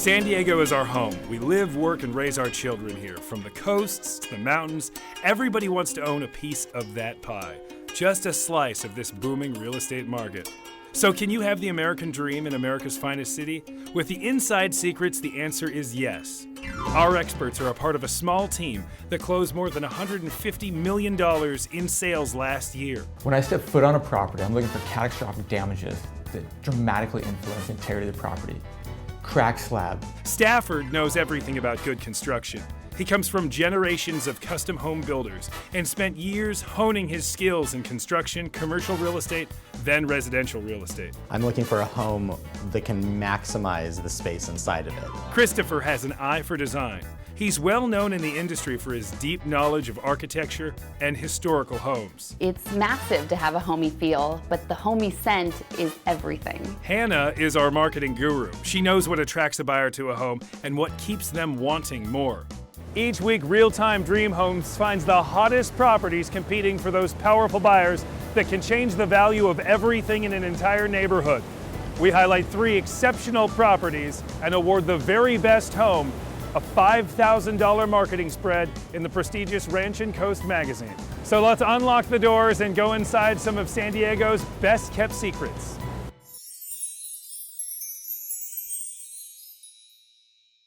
San Diego is our home. We live, work, and raise our children here. From the coasts to the mountains, everybody wants to own a piece of that pie. Just a slice of this booming real estate market. So can you have the American dream in America's finest city? With the Inside Secrets, the answer is yes. Our experts are a part of a small team that closed more than $150 million in sales last year. When I step foot on a property, I'm looking for catastrophic damages that dramatically influence the integrity of the property. Cracked slab. Stafford knows everything about good construction. He comes from generations of custom home builders and spent years honing his skills in construction, commercial real estate, then residential real estate. I'm looking for a home that can maximize the space inside of it. Christopher has an eye for design. He's well known in the industry for his deep knowledge of architecture and historical homes. It's massive to have a homey feel, but the homey scent is everything. Hannah is our marketing guru. She knows what attracts a buyer to a home and what keeps them wanting more. Each week, Real Time Dream Homes finds the hottest properties competing for those powerful buyers that can change the value of everything in an entire neighborhood. We highlight 3 exceptional properties and award the very best home a $5,000 marketing spread in the prestigious Ranch and Coast magazine. So let's unlock the doors and go inside some of San Diego's best kept secrets.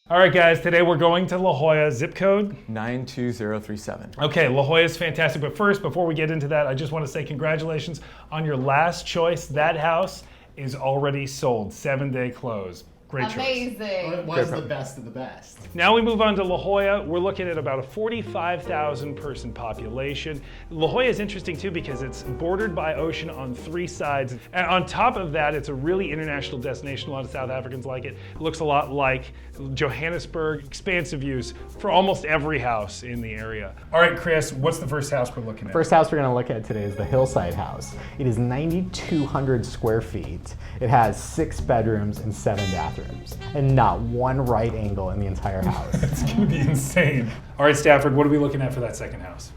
All right, guys, today we're going to La Jolla, zip code 92037. Okay, La Jolla is fantastic, but first, before we get into that, I just want to say congratulations on your last choice. That house is already sold, 7-day close. Great choice. Amazing. Well, it was the best of the best. Now we move on to La Jolla. We're looking at about a 45,000 person population. La Jolla is interesting too because it's bordered by ocean on 3 sides. And on top of that, it's a really international destination. A lot of South Africans like it. It looks a lot like Johannesburg. Expansive views for almost every house in the area. All right, Chris, what's the first house we're looking at? First house we're going to look at today is the Hillside house. It is 9,200 square feet. It has 6 bedrooms and 7 bathrooms, and not one right angle in the entire house. It's going to be insane. All right, Stafford, what are we looking at for that second house?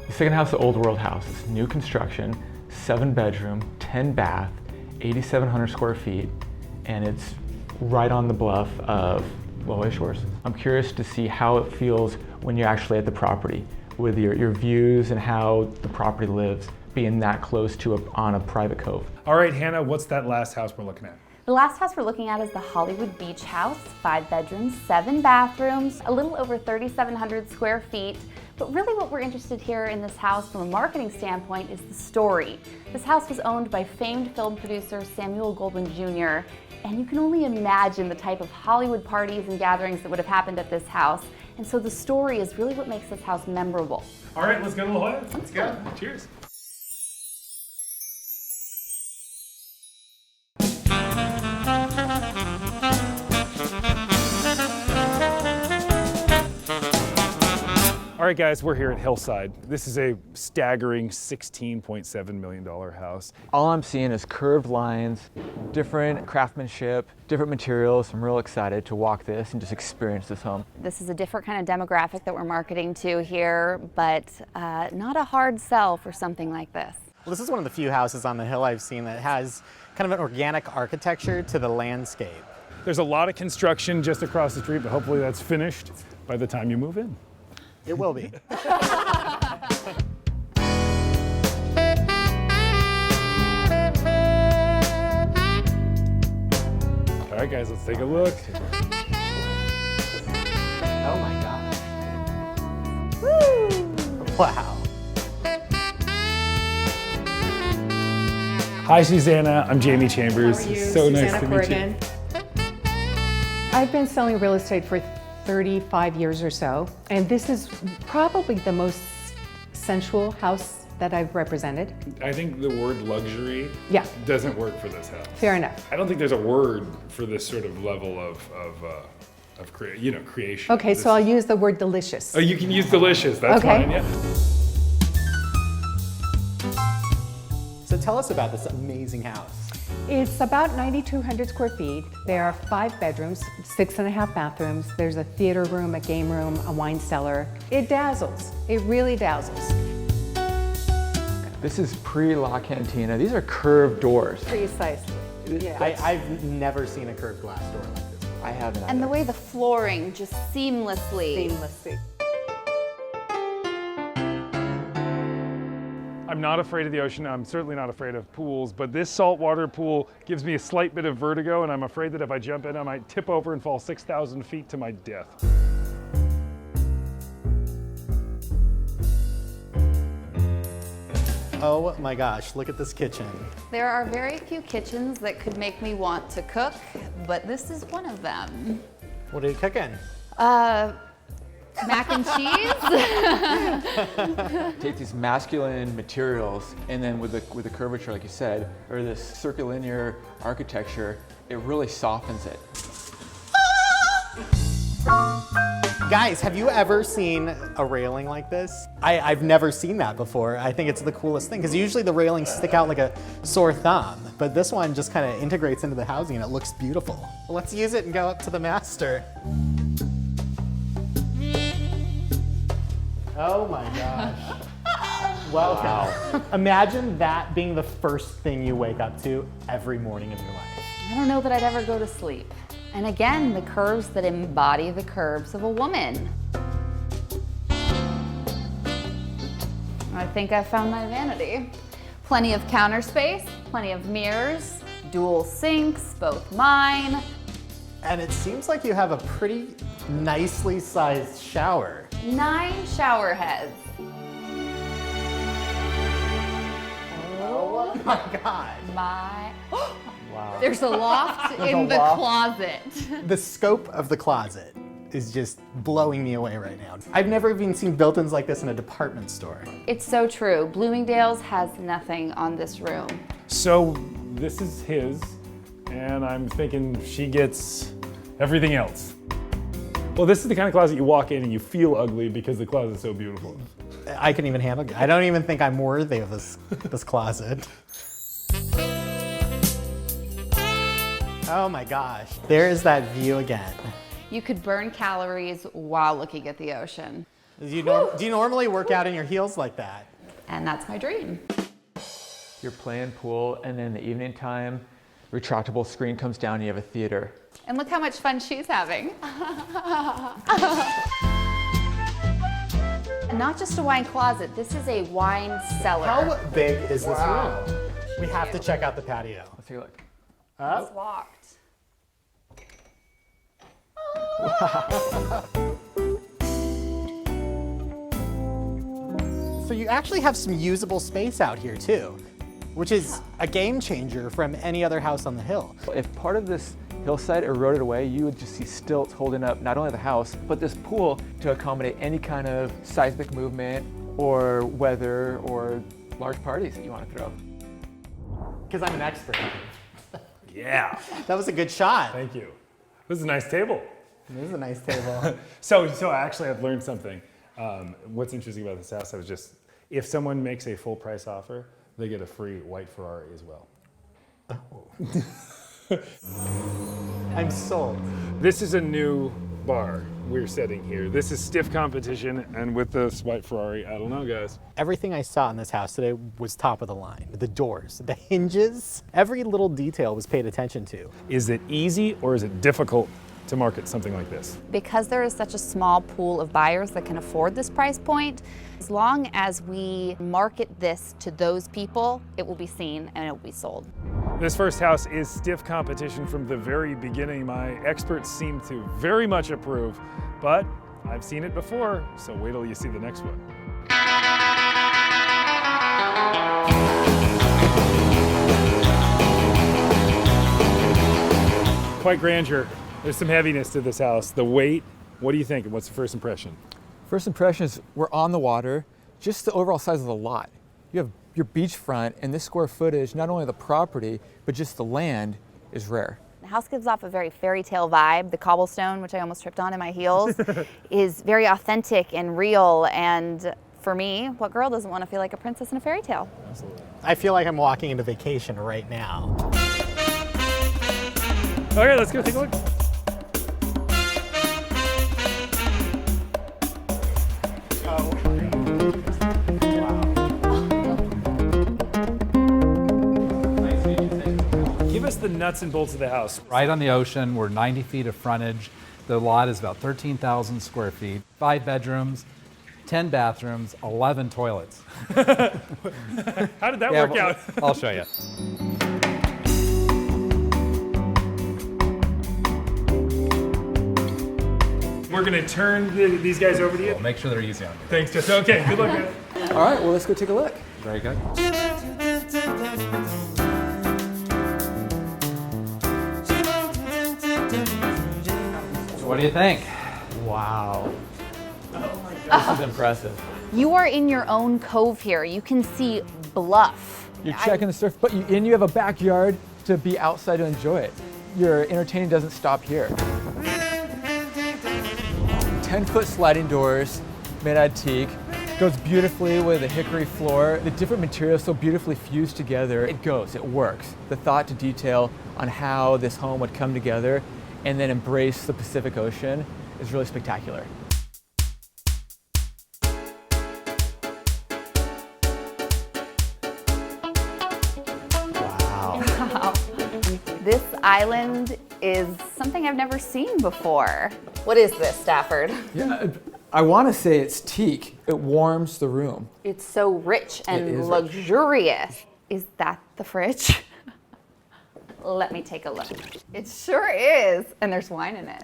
The second house is the Old World house. It's new construction, 7 bedroom, 10 bath, 8,700 square feet, and it's right on the bluff of La Jolla Shores. I'm curious to see how it feels when you're actually at the property, with your views and how the property lives, being that close to on a private cove. All right, Hannah, what's that last house we're looking at? The last house we're looking at is the Hollywood Beach House, 5 bedrooms, 7 bathrooms, a little over 3,700 square feet. But really what we're interested here in this house from a marketing standpoint is the story. This house was owned by famed film producer Samuel Goldwyn Jr., and you can only imagine the type of Hollywood parties and gatherings that would have happened at this house. And so the story is really what makes this house memorable. All right, let's go to La Jolla. Let's go. Cheers. All right, guys, we're here at Hillside. This is a staggering $16.7 million house. All I'm seeing is curved lines, different craftsmanship, different materials. I'm real excited to walk this and just experience this home. This is a different kind of demographic that we're marketing to here, but not a hard sell for something like this. Well, this is one of the few houses on the hill I've seen that has kind of an organic architecture to the landscape. There's a lot of construction just across the street, but hopefully that's finished by the time you move in. It will be. All right, guys, let's take a look. Oh my gosh. Woo! Wow. Hi, Susanna. I'm Jamie Chambers. How are you? So Susanna nice to meet Corrigan. I've been selling real estate for 35 years or so, and this is probably the most sensual house that I've represented. you. I think the word luxury doesn't work for this house. Fair enough. I don't think there's a word for this sort of level of creation. Okay, so I'll use the word delicious. Oh, you can use delicious. That's Okay. fine. Yeah. So tell us about this amazing house. It's about 9,200 square feet. There are 5 bedrooms, 6.5 bathrooms. There's a theater room, a game room, a wine cellar. It dazzles. It really dazzles. This is pre-La Cantina. These are curved doors. Precisely. Yeah. I've never seen a curved glass door like this. I have an And the idea. way the flooring just seamlessly. I'm not afraid of the ocean. I'm certainly not afraid of pools, but this saltwater pool gives me a slight bit of vertigo, and I'm afraid that if I jump in, I might tip over and fall 6,000 feet to my death. Oh my gosh, look at this kitchen. There are very few kitchens that could make me want to cook, but this is one of them. What are you cooking? Mac and cheese. Take these masculine materials, and then with the curvature, like you said, or this circulinear architecture, it really softens it. Guys, have you ever seen a railing like this? I've never seen that before. I think it's the coolest thing, because usually the railings stick out like a sore thumb, but this one just kind of integrates into the housing and it looks beautiful. Well, let's use it and go up to the master. Oh my gosh. Welcome. Wow. Imagine that being the first thing you wake up to every morning of your life. I don't know that I'd ever go to sleep. And again, the curves that embody the curves of a woman. I think I found my vanity. Plenty of counter space, plenty of mirrors, dual sinks, both mine. And it seems like you have a pretty nicely sized shower. 9 shower heads. Oh my God. Wow. There's a loft in the closet. The scope of the closet is just blowing me away right now. I've never even seen built-ins like this in a department store. It's so true. Bloomingdale's has nothing on this room. So this is his, and I'm thinking she gets everything else. Well, this is the kind of closet you walk in and you feel ugly because the closet's so beautiful. I can even handle it. I don't even think I'm worthy of this closet. Oh my gosh, there's that view again. You could burn calories while looking at the ocean. Do you normally work out in your heels like that? And that's my dream. You're playing pool, and then in the evening time, retractable screen comes down and you have a theater. And look how much fun she's having. And not just a wine closet, this is a wine cellar. How big is this room? We have to check out the patio. Let's take a look. Let's walked. So you actually have some usable space out here too, which is a game changer from any other house on the hill. If part of this hillside eroded away, you would just see stilts holding up not only the house, but this pool to accommodate any kind of seismic movement or weather or large parties that you want to throw. Because I'm an expert. Yeah. That was a good shot. Thank you. This is a nice table. This is a nice table. So actually I've learned something. What's interesting about this house, if someone makes a full price offer, they get a free white Ferrari as well. I'm sold. This is a new bar we're setting here. This is stiff competition, and with this white Ferrari, I don't know, guys. Everything I saw in this house today was top of the line. The doors, the hinges, every little detail was paid attention to. Is it easy or is it difficult to market something like this? Because there is such a small pool of buyers that can afford this price point, as long as we market this to those people, it will be seen and it will be sold. This first house is stiff competition from the very beginning. My experts seem to very much approve, but I've seen it before, so wait till you see the next one. Quite grandeur. There's some heaviness to this house. The weight, what do you think? What's the first impression? First impression is we're on the water, just the overall size of the lot. You have your beachfront, and this square footage, not only the property, but just the land is rare. The house gives off a very fairy tale vibe. The cobblestone, which I almost tripped on in my heels, is very authentic and real. And for me, what girl doesn't want to feel like a princess in a fairy tale? Absolutely. I feel like I'm walking into vacation right now. Okay, let's go take a look. Give us the nuts and bolts of the house. Right on the ocean, we're 90 feet of frontage. The lot is about 13,000 square feet, 5 bedrooms, 10 bathrooms, 11 toilets. How did that work out? I'll show you. We're gonna turn these guys over to you. We'll make sure they're easy on you. Thanks, Justin. Okay, good luck, man. All right, well, let's go take a look. Very good. So what do you think? Wow. This is impressive. You are in your own cove here. You can see bluff. You're checking the surf, but you have a backyard to be outside to enjoy it. Your entertaining doesn't stop here. 10-foot sliding doors made out of teak. Goes beautifully with a hickory floor. The different materials so beautifully fused together. It goes, it works. The thought to detail on how this home would come together and then embrace the Pacific Ocean is really spectacular. Wow. This island is something I've never seen before. What is this, Stafford? Yeah, I want to say it's teak. It warms the room. It's so rich It and is rich. luxurious. Is that the fridge? Let me take a look. It sure is. And there's wine in it.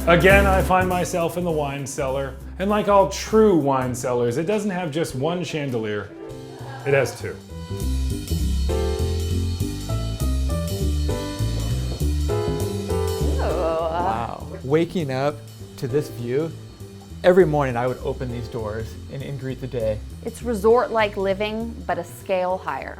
Again, I find myself in the wine cellar. And like all true wine cellars, it doesn't have just one chandelier. It has two. Wow. Waking up to this view, every morning I would open these doors and greet the day. It's resort-like living, but a scale higher.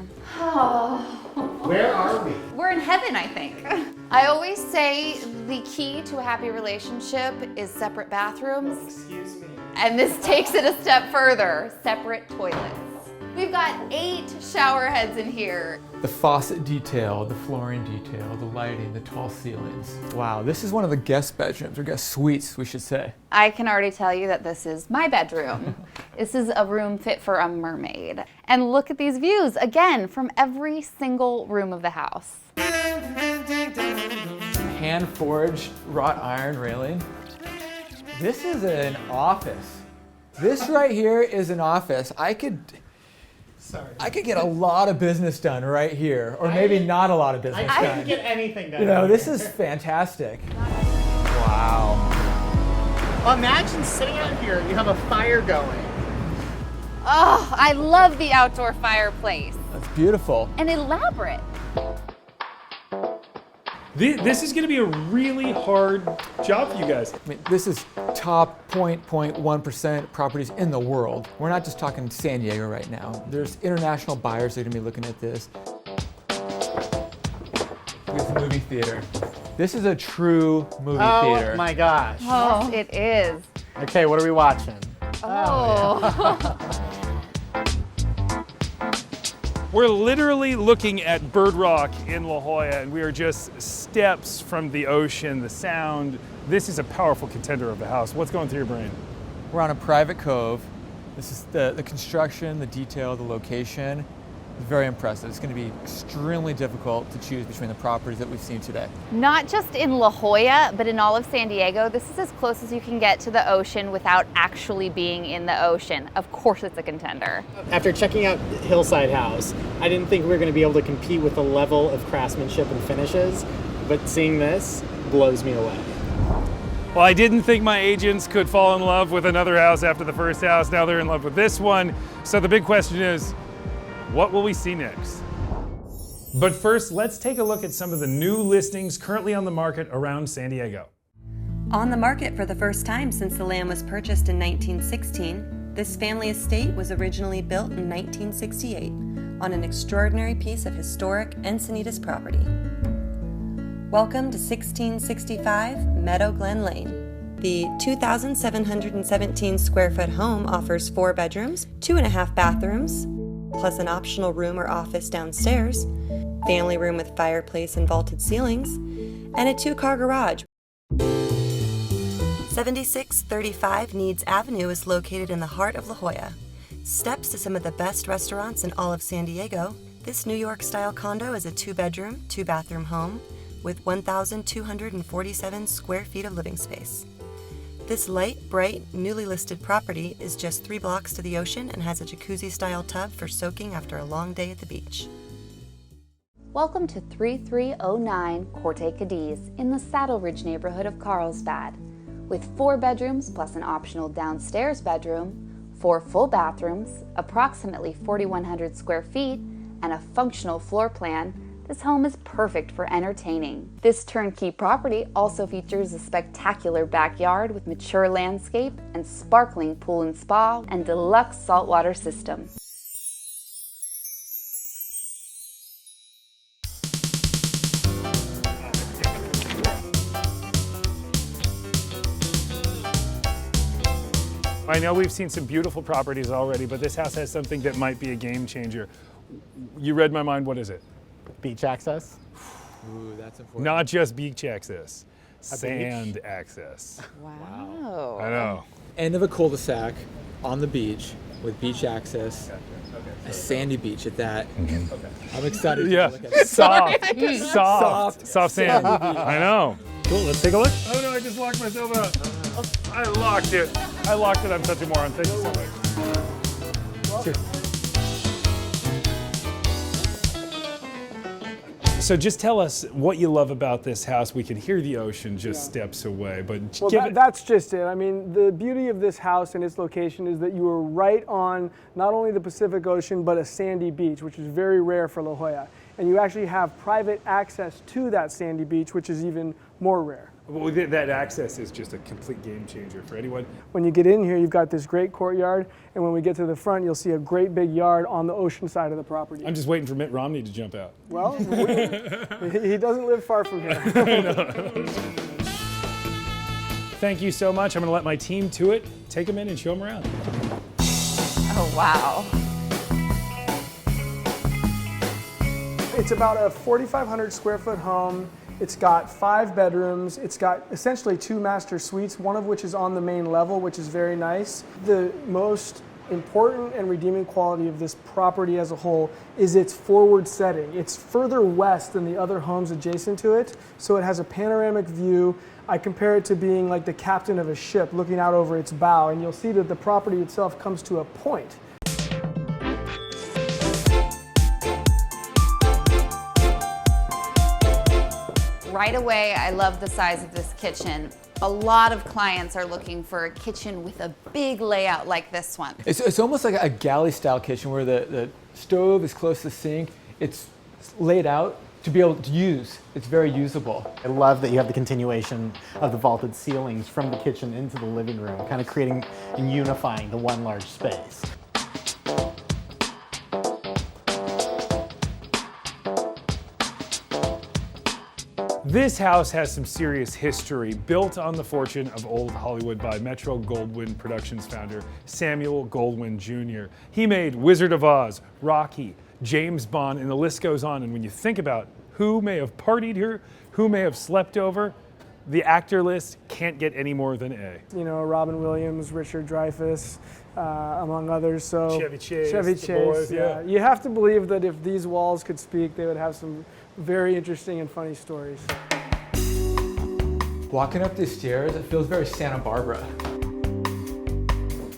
Where are we? We're in heaven, I think. I always say the key to a happy relationship is separate bathrooms. Excuse me. And this takes it a step further, separate toilets. We've got 8 shower heads in here. The faucet detail, the flooring detail, the lighting, the tall ceilings. Wow, this is one of the guest bedrooms, or guest suites, we should say. I can already tell you that this is my bedroom. This is a room fit for a mermaid. And look at these views, again, from every single room of the house. Hand-forged wrought iron railing. This is an office. This right here is an office. I could get a lot of business done right here, or maybe not a lot of business I done. can get anything done. You know, this is fantastic. Wow. Imagine sitting out here, you have a fire going. Oh, I love the outdoor fireplace. That's beautiful. And elaborate. This is gonna be a really hard job for you guys. I mean, this is top 0.1% properties in the world. We're not just talking San Diego right now. There's international buyers that are gonna be looking at this. With the movie theater. This is a true movie theater. Oh my gosh. Yes, it is. Okay, what are we watching? Oh. We're literally looking at Bird Rock in La Jolla, and we are just steps from the ocean, the sound. This is a powerful contender of the house. What's going through your brain? We're on a private cove. This is the construction, the detail, the location. Very impressive. It's going to be extremely difficult to choose between the properties that we've seen today. Not just in La Jolla, but in all of San Diego, this is as close as you can get to the ocean without actually being in the ocean. Of course it's a contender. After checking out Hillside House, I didn't think we were going to be able to compete with the level of craftsmanship and finishes, but seeing this blows me away. Well, I didn't think my agents could fall in love with another house after the first house. Now they're in love with this one. So the big question is, what will we see next? But first, let's take a look at some of the new listings currently on the market around San Diego. On the market for the first time since the land was purchased in 1916, this family estate was originally built in 1968 on an extraordinary piece of historic Encinitas property. Welcome to 1665 Meadow Glen Lane. The 2,717 square foot home offers 4 bedrooms, 2.5 bathrooms, plus an optional room or office downstairs, family room with fireplace and vaulted ceilings, and a 2-car garage. 7635 Needs Avenue is located in the heart of La Jolla. Steps to some of the best restaurants in all of San Diego, this New York-style condo is a 2-bedroom, 2-bathroom home with 1,247 square feet of living space. This light, bright, newly listed property is just 3 blocks to the ocean and has a jacuzzi-style tub for soaking after a long day at the beach. Welcome to 3309 Corte Cadiz in the Saddle Ridge neighborhood of Carlsbad. With 4 bedrooms plus an optional downstairs bedroom, 4 full bathrooms, approximately 4,100 square feet, and a functional floor plan, this home is perfect for entertaining. This turnkey property also features a spectacular backyard with mature landscape and sparkling pool and spa and deluxe saltwater system. I know we've seen some beautiful properties already, but this house has something that might be a game changer. You read my mind, what is it? Beach access. Ooh, that's important. Not just beach access, sand access. Wow. I know. End of a cul-de-sac on the beach with beach access, a sandy beach at that. I'm excited Yeah, to look at it. soft sand. Sandy beach. I know. Cool, let's take a look. Oh no, I just locked myself out. I locked it. I'm such a moron. Thank you so much. Cheers. So just tell us what you love about this house. We can hear the ocean just steps away, but Well, that's just it. I mean, the beauty of this house and its location is that you are right on not only the Pacific Ocean, but a sandy beach, which is very rare for La Jolla. And you actually have private access to that sandy beach, which is even more rare. well, that access is just a complete game changer for anyone. When you get in here, you've got this great courtyard, and when we get to the front, you'll see a great big yard on the ocean side of the property. I'm just waiting for Mitt Romney to jump out. Well, he doesn't live far from here. Thank you so much. I'm going to let my team to it. Take them in and show them around. Oh, wow. It's about a 4,500 square foot home. It's got 5 bedrooms. It's got essentially 2 master suites, one of which is on the main level, which is very nice. The most important and redeeming quality of this property as a whole is its forward setting. It's further west than the other homes adjacent to it, so it has a panoramic view. I compare it to being like the captain of a ship looking out over its bow, and you'll see that the property itself comes to a point. Right away, I love the size of this kitchen. A lot of clients are looking for a kitchen with a big layout like this one. It's almost like a galley style kitchen where the stove is close to the sink. It's laid out to be able to use. It's very usable. I love that you have the continuation of the vaulted ceilings from the kitchen into the living room, kind of creating and unifying the one large space. This house has some serious history, built on the fortune of old Hollywood by Metro-Goldwyn Productions founder Samuel Goldwyn Jr. He made Wizard of Oz, Rocky, James Bond, and the list goes on. And when you think about who may have partied here, who may have slept over, the actor list can't get any more than A. You know, Robin Williams, Richard Dreyfuss, among others. So Chevy Chase, Chevy the Chase, boys, yeah. You have to believe that if these walls could speak, they would have some very interesting and funny stories. Walking up these stairs, it feels very Santa Barbara.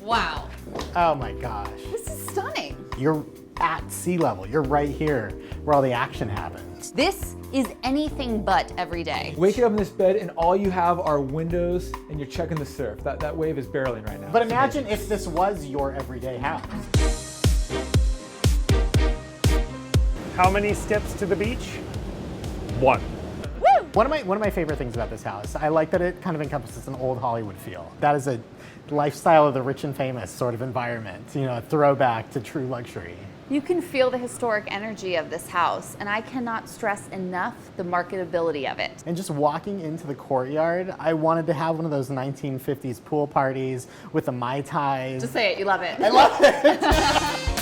Wow, Oh my gosh. this is stunning. You're at sea level. You're right here where all the action happens. This is anything but every day. Waking up in this bed and all you have are windows and you're checking the surf. That wave is barreling right now. But imagine if this was your everyday house. How many steps to the beach? 1. One of my favorite things about this house, I like that it kind of encompasses an old Hollywood feel. That is a lifestyle of the rich and famous sort of environment, you know, a throwback to true luxury. You can feel the historic energy of this house, and I cannot stress enough the marketability of it. And just walking into the courtyard, I wanted to have one of those 1950s pool parties with the Mai Tais. Just say it, you love it. I love it.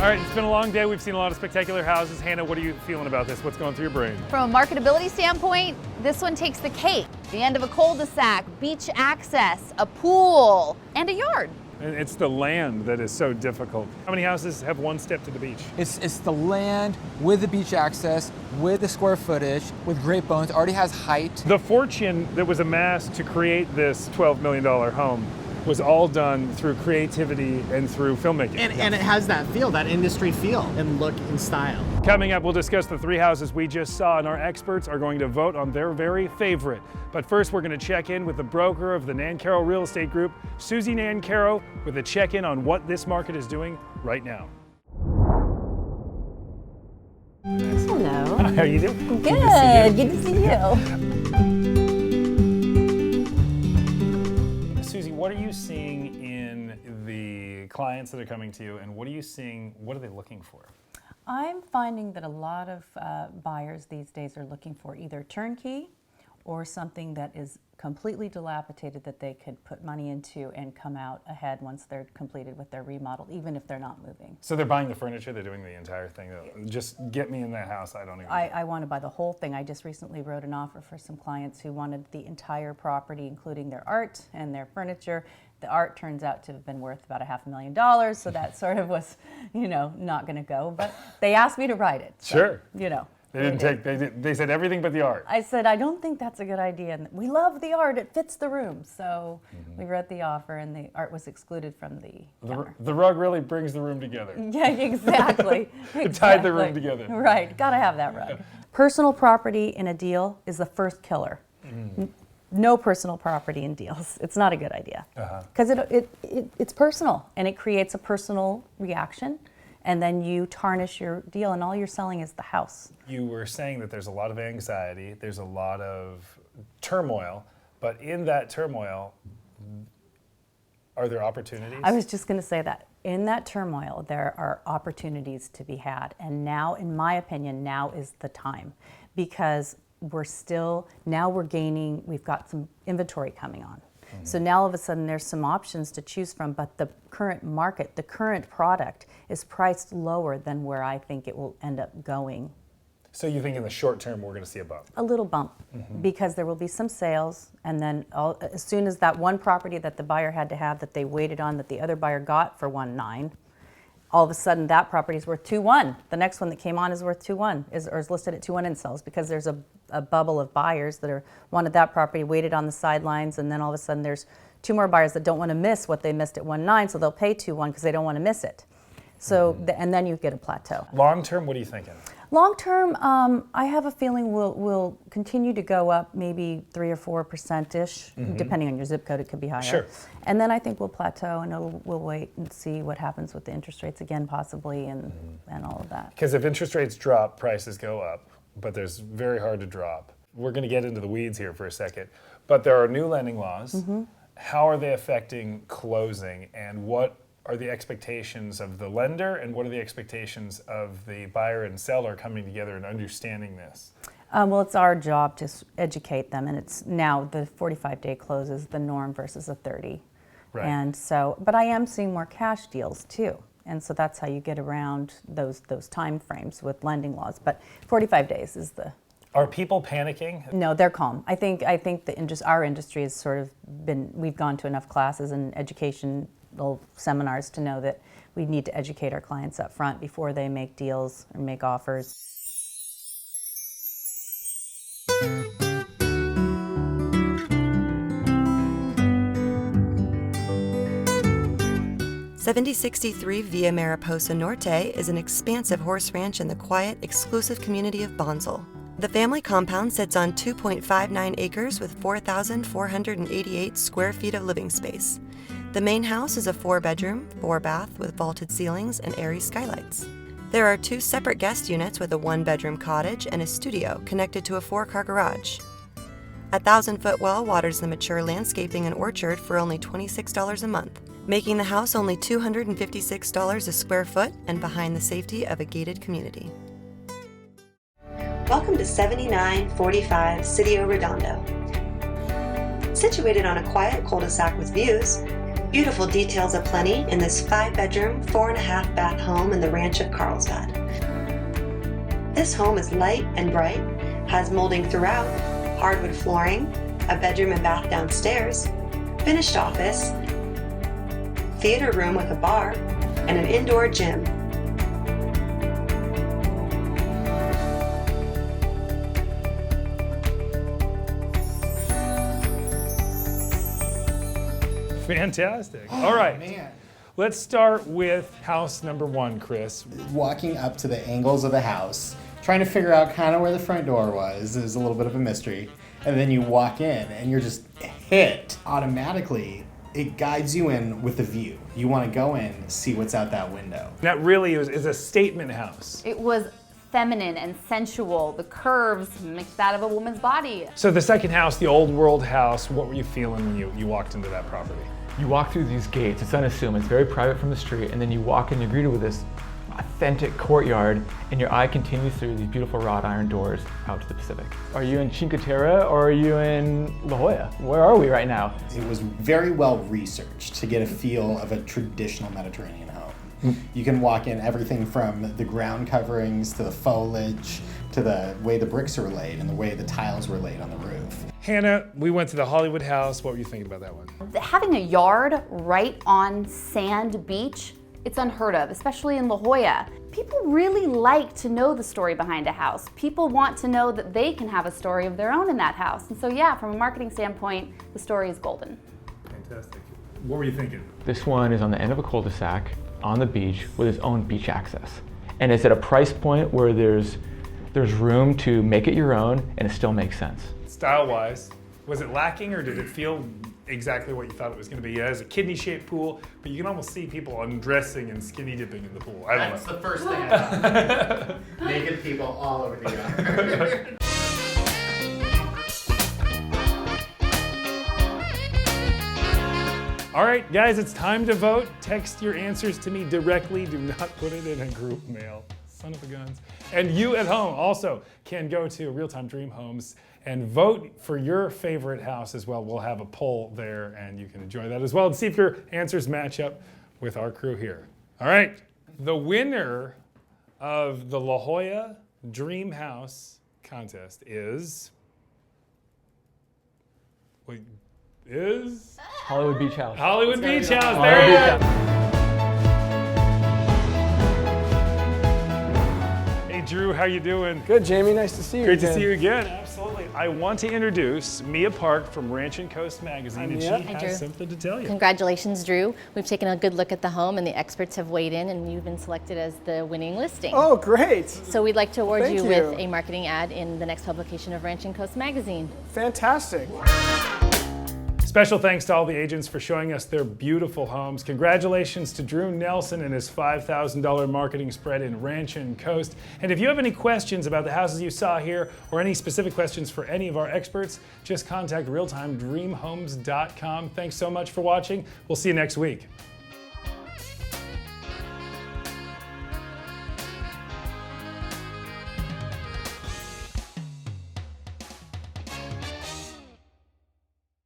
All right, it's been a long day. We've seen a lot of spectacular houses. Hannah, what are you feeling about this? What's going through your brain? From a marketability standpoint, this one takes the cake. The end of a cul-de-sac, beach access, a pool, and a yard. And it's the land that is so difficult. How many houses have one step to the beach? It's the land with the beach access, with the square footage, with great bones, already has height. The fortune that was amassed to create this $12 million home was all done through creativity and through filmmaking. And it has that feel, that industry feel and look and style. Coming up, we'll discuss the 3 houses we just saw, and our experts are going to vote on their very favorite. But first, we're going to check in with the broker of the Nancaro Real Estate Group, Susie Nancaro, with a check-in on what this market is doing right now. Hello. How are you doing? Good to see you. Susie, what are you seeing in the clients that are coming to you, and what are you seeing, what are they looking for? I'm finding that a lot of buyers these days are looking for either turnkey or something that is completely dilapidated that they could put money into and come out ahead once they're completed with their remodel, even if they're not moving. So they're buying the furniture, they're doing the entire thing. Just get me in that house, I don't even I want to buy the whole thing. I just recently wrote an offer for some clients who wanted the entire property, including their art and their furniture. The art turns out to have been worth about $500,000, so that sort of was, not going to go. But they asked me to write it. So, Sure. They didn't take, they said everything but the art. I said, I don't think that's a good idea. And we love the art, it fits the room. So we wrote the offer and the art was excluded from the counter. The rug really brings the room together. Yeah, exactly. It tied the room together. Right, gotta have that rug. Personal property in a deal is the first killer. No personal property in deals. It's not a good idea. Because it's personal and it creates a personal reaction. And then you tarnish your deal, and all you're selling is the house. You were saying that there's a lot of anxiety, there's a lot of turmoil, but in that turmoil, are there opportunities? I was just going to say that. In that turmoil, there are opportunities to be had. And now, in my opinion, now is the time. Because we've got some inventory coming on. So now all of a sudden there's some options to choose from, but the current market, the current product is priced lower than where I think it will end up going. So you think in the short term we're going to see a bump? A little bump, because there will be some sales, and then as soon as that one property that the buyer had to have that they waited on that the other buyer got for 1.9, all of a sudden that property is worth 2.1. The next one that came on is worth 2.1, or is listed at 2.1 and sells, because there's a bubble of buyers that wanted that property, waited on the sidelines, and then all of a sudden there's 2 more buyers that don't want to miss what they missed at 1.9, so they'll pay 2.1 because they don't want to miss it. So and then you get a plateau. Long term, what are you thinking? Long term, I have a feeling we'll continue to go up maybe 3 or 4%-ish, depending on your zip code. It could be higher. Sure. And then I think we'll plateau, and we'll wait and see what happens with the interest rates again, possibly, and all of that. Because if interest rates drop, prices go up, but there's very hard to drop. We're going to get into the weeds here for a second, but there are new lending laws. How are they affecting closing, and what are the expectations of the lender, and what are the expectations of the buyer and seller coming together and understanding this? Well, it's our job to educate them, and it's now the 45-day close is the norm versus a 30. Right. And so, but I am seeing more cash deals too, and so that's how you get around those time frames with lending laws. But 45 days is the. Are people panicking? No, they're calm. I think our industry has sort of we've gone to enough classes and educational seminars to know that we need to educate our clients up front before they make deals or make offers. .7063 Via Mariposa Norte is an expansive horse ranch in the quiet, exclusive community of Bonsall. The family compound sits on 2.59 acres with 4,488 square feet of living space. The main house is a 4-bedroom, 4-bath with vaulted ceilings and airy skylights. There are 2 separate guest units with a 1-bedroom cottage and a studio connected to a 4-car garage. A 1,000-foot well waters the mature landscaping and orchard for only $26 a month, making the house only $256 a square foot and behind the safety of a gated community. Welcome to 7945 Sitio Redondo. Situated on a quiet cul-de-sac with views, Beautiful details aplenty in this 5-bedroom, 4.5-bath home in the Ranch of Carlsbad. This home is light and bright, has molding throughout, hardwood flooring, a bedroom and bath downstairs, finished office, theater room with a bar, and an indoor gym. Fantastic. All right. Man. Let's start with house number 1, Chris. Walking up to the angles of the house, trying to figure out kind of where the front door was is a little bit of a mystery. And then you walk in and you're just hit automatically. It guides you in with the view. You want to go in, see what's out that window. That really is a statement house. It was feminine and sensual. The curves mixed that of a woman's body. So the second house, the old world house, what were you feeling when you walked into that property? You walk through these gates, it's unassuming, it's very private from the street, and then you walk in, you're greeted with this authentic courtyard, and your eye continues through these beautiful wrought iron doors out to the Pacific. Are you in Cinque Terre or are you in La Jolla? Where are we right now? It was very well researched to get a feel of a traditional Mediterranean home. You can walk in everything from the ground coverings to the foliage to the way the bricks are laid and the way the tiles were laid on the roof. Hannah, we went to the Hollywood house. What were you thinking about that one? Having a yard right on sand beach, it's unheard of, especially in La Jolla. People really like to know the story behind a house. People want to know that they can have a story of their own in that house. And so yeah, from a marketing standpoint, the story is golden. Fantastic. What were you thinking? This one is on the end of a cul-de-sac on the beach with its own beach access. And it's at a price point where there's room to make it your own and it still makes sense. Style-wise, was it lacking or did it feel exactly what you thought it was going to be? It has a kidney-shaped pool, but you can almost see people undressing and skinny dipping in the pool. I don't know. That's the first thing I thought. Naked people all over the yard. All right, guys, it's time to vote. Text your answers to me directly. Do not put it in a group mail. Son of a guns. And you at home also can go to Real Time Dream Homes and vote for your favorite house as well. We'll have a poll there and you can enjoy that as well and see if your answers match up with our crew here. All right, the winner of the La Jolla Dream House contest is Hollywood Beach House. Hollywood Beach House. There it is. Hey Drew, how you doing? Good, Jamie. Nice to see you. Great to see you again. Absolutely. I want to introduce Mia Park from Ranch and Coast Magazine, and she has something to tell you. Congratulations, Drew. We've taken a good look at the home, and the experts have weighed in, and you've been selected as the winning listing. Oh, great. So we'd like to award you with a marketing ad in the next publication of Ranch and Coast Magazine. Fantastic. Special thanks to all the agents for showing us their beautiful homes. Congratulations to Drew Nelson and his $5,000 marketing spread in Ranch and Coast. And if you have any questions about the houses you saw here or any specific questions for any of our experts, just contact realtimedreamhomes.com. Thanks so much for watching. We'll see you next week.